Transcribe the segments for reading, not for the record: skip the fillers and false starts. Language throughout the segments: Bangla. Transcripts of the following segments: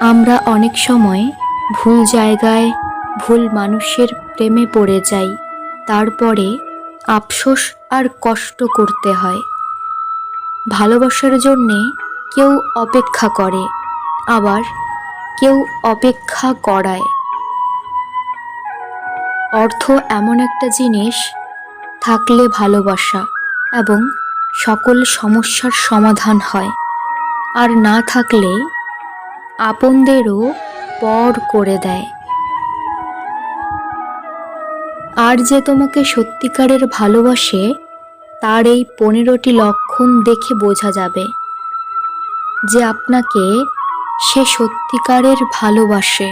আমরা অনেক সময় ভুল জায়গায় ভুল মানুষের প্রেমে পড়ে যাই, তারপরে আফসোস আর কষ্ট করতে হয়। ভালোবাসার জন্যে কেউ অপেক্ষা করে, আবার কেউ অপেক্ষা করায়। অর্থ এমন একটা জিনিস, থাকলে ভালোবাসা এবং সকল সমস্যার সমাধান হয়, আর না থাকলে আপনদেরও পর করে দেয়। আর যে তোমাকে সত্যিকারের ভালোবাসে, তার এই 15টি লক্ষণ দেখে বোঝা যাবে যে আপনাকে সে সত্যিকারের ভালোবাসে।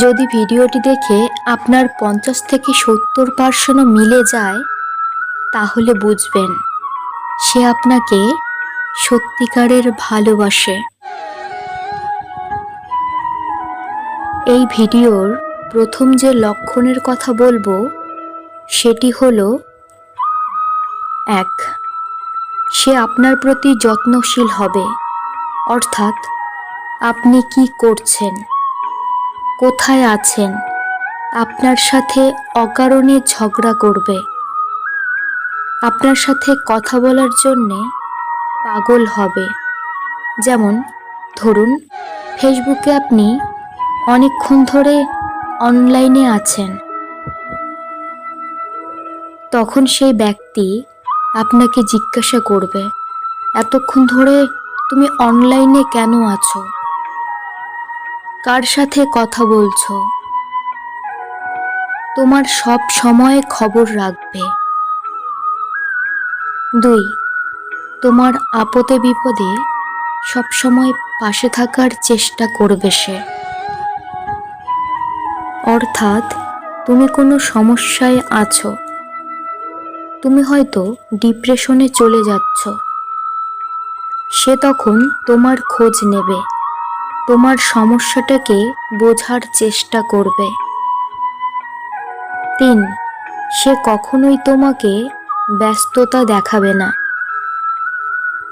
যদি ভিডিওটি দেখে আপনার 50 থেকে 70% মিলে যায়, তাহলে বুঝবেন সে আপনাকে সত্যিকারের ভালোবাসে। এই ভিডিওর প্রথম যে লক্ষণের কথা বলবো সেটি হলো 1, সে আপনার প্রতি যত্নশীল হবে। অর্থাৎ আপনি কি করছেন, কোথায় আছেন, আপনার সাথে অকারণে ঝগড়া করবে, আপনার সাথে কথা বলার জন্যে পাগল হবে। যেমন ধরুন, ফেসবুকে আপনি অনেকক্ষণ ধরে অনলাইনে আছেন, তখন সেই ব্যক্তি আপনাকে জিজ্ঞাসা করবে, এতক্ষণ ধরে তুমি অনলাইনে কেন আছো, কার সাথে কথা বলছো, তোমার সব সময় খবর রাখবে। 2, তোমার আপদে বিপদে সবসময় পাশে থাকার চেষ্টা করবে সে। অর্থাৎ তুমি কোনো সমস্যায় আছো, তুমি হয়তো ডিপ্রেশনে চলে যাচ্ছ, সে তখন তোমার খোঁজ নেবে, তোমার সমস্যাটাকে বোঝার চেষ্টা করবে। 3, সে কখনোই তোমাকে ব্যস্ততা দেখাবে না,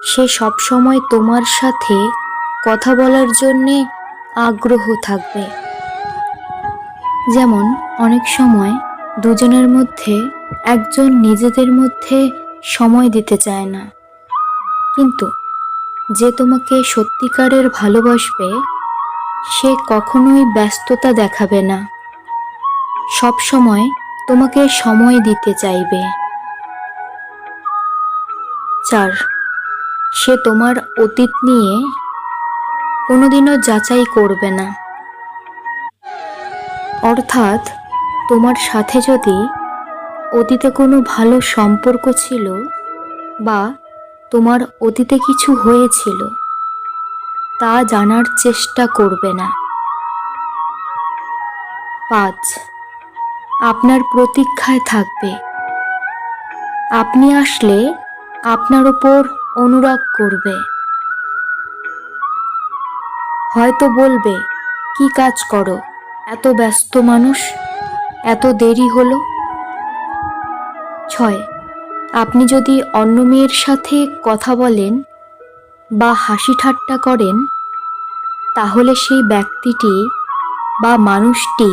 সে সবসময় তোমার সাথে কথা বলার জন্যে আগ্রহ থাকবে। যেমন অনেক সময় দুজনের মধ্যে একজন নিজেদের মধ্যে সময় দিতে চায় না, কিন্তু যে তোমাকে সত্যিকারের ভালোবাসবে সে কখনোই ব্যস্ততা দেখাবে না, সব সময় তোমাকে সময় দিতে চাইবে। 4, সে তোমার অতীত নিয়ে কোনোদিনও যাচাই করবে না। অর্থাৎ তোমার সাথে যদি অতীতে কোনো ভালো সম্পর্ক ছিল বা তোমার অতীতে কিছু হয়েছিল, তা জানার চেষ্টা করবে না। 5, আপনার প্রতীক্ষায় থাকবে, আপনি আসলে আপনার ওপর অনুরাগ করবে, হয়তো বলবে, কি কাজ করো, এত ব্যস্ত মানুষ, এত দেরি হলো। 6, আপনি যদি অন্য মেয়ের সাথে কথা বলেন বা হাসি ঠাট্টা করেন, তাহলে সেই ব্যক্তিটি বা মানুষটি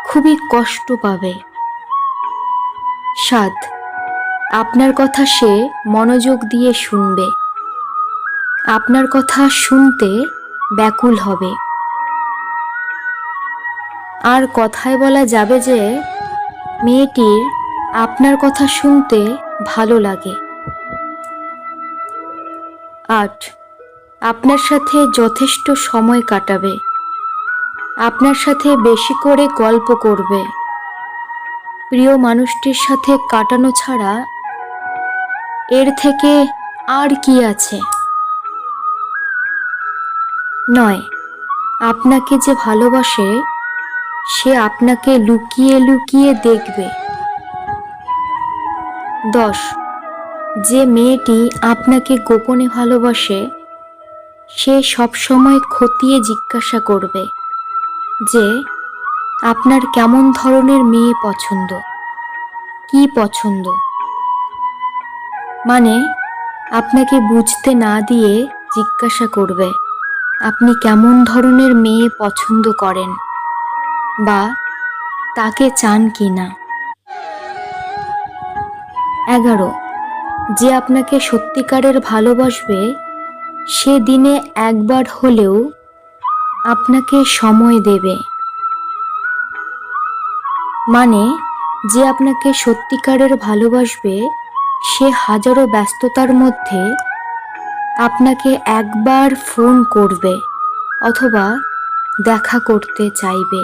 খুবই কষ্ট পাবে। 7, আপনার কথা সে মনোযোগ দিয়ে শুনবে, আপনার কথা শুনতে ব্যাকুল হবে। আর কথায় বলা যাবে যে মেয়েটির আপনার কথা শুনতে ভালো লাগে। 8, আপনার সাথে যথেষ্ট সময় কাটাবে, আপনার সাথে বেশি করে গল্প করবে, প্রিয় মানুষটির সাথে কাটানো ছাড়া এর থেকে আর কি আছে। 9, আপনাকে যে ভালোবাসে সে আপনাকে লুকিয়ে লুকিয়ে দেখবে। 10, যে মেয়েটি আপনাকে গোপনে ভালোবাসে সে সবসময় খতিয়ে জিজ্ঞাসা করবে যে আপনার কেমন ধরনের মেয়ে পছন্দ, কি পছন্দ। মানে আপনাকে বুঝতে না দিয়ে জিজ্ঞাসা করবে আপনি কেমন ধরনের মেয়ে পছন্দ করেন বা তাকে চান কি না। 11, যে আপনাকে সত্যিকারের ভালোবাসবে সে দিনে একবার হলেও আপনাকে সময় দেবে। মানে, যে আপনাকে সত্যিকারের ভালোবাসবে সে হাজারো ব্যস্ততার মধ্যে আপনাকে একবার ফোন করবে অথবা দেখা করতে চাইবে।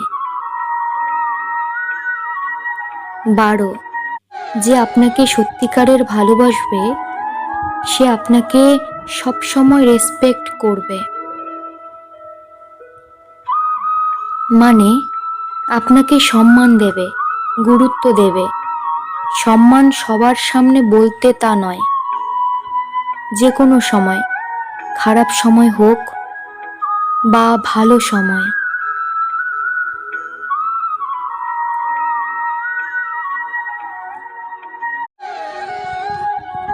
12, যে আপনাকে সত্যিকারের ভালোবাসবে সে আপনাকে সবসময় রেসপেক্ট করবে। মানে, আপনাকে সম্মান দেবে, গুরুত্ব দেবে। সম্মান সবার সামনে বলতে তা নয়, যে কোনো সময়, খারাপ সময় হোক বা ভালো সময়।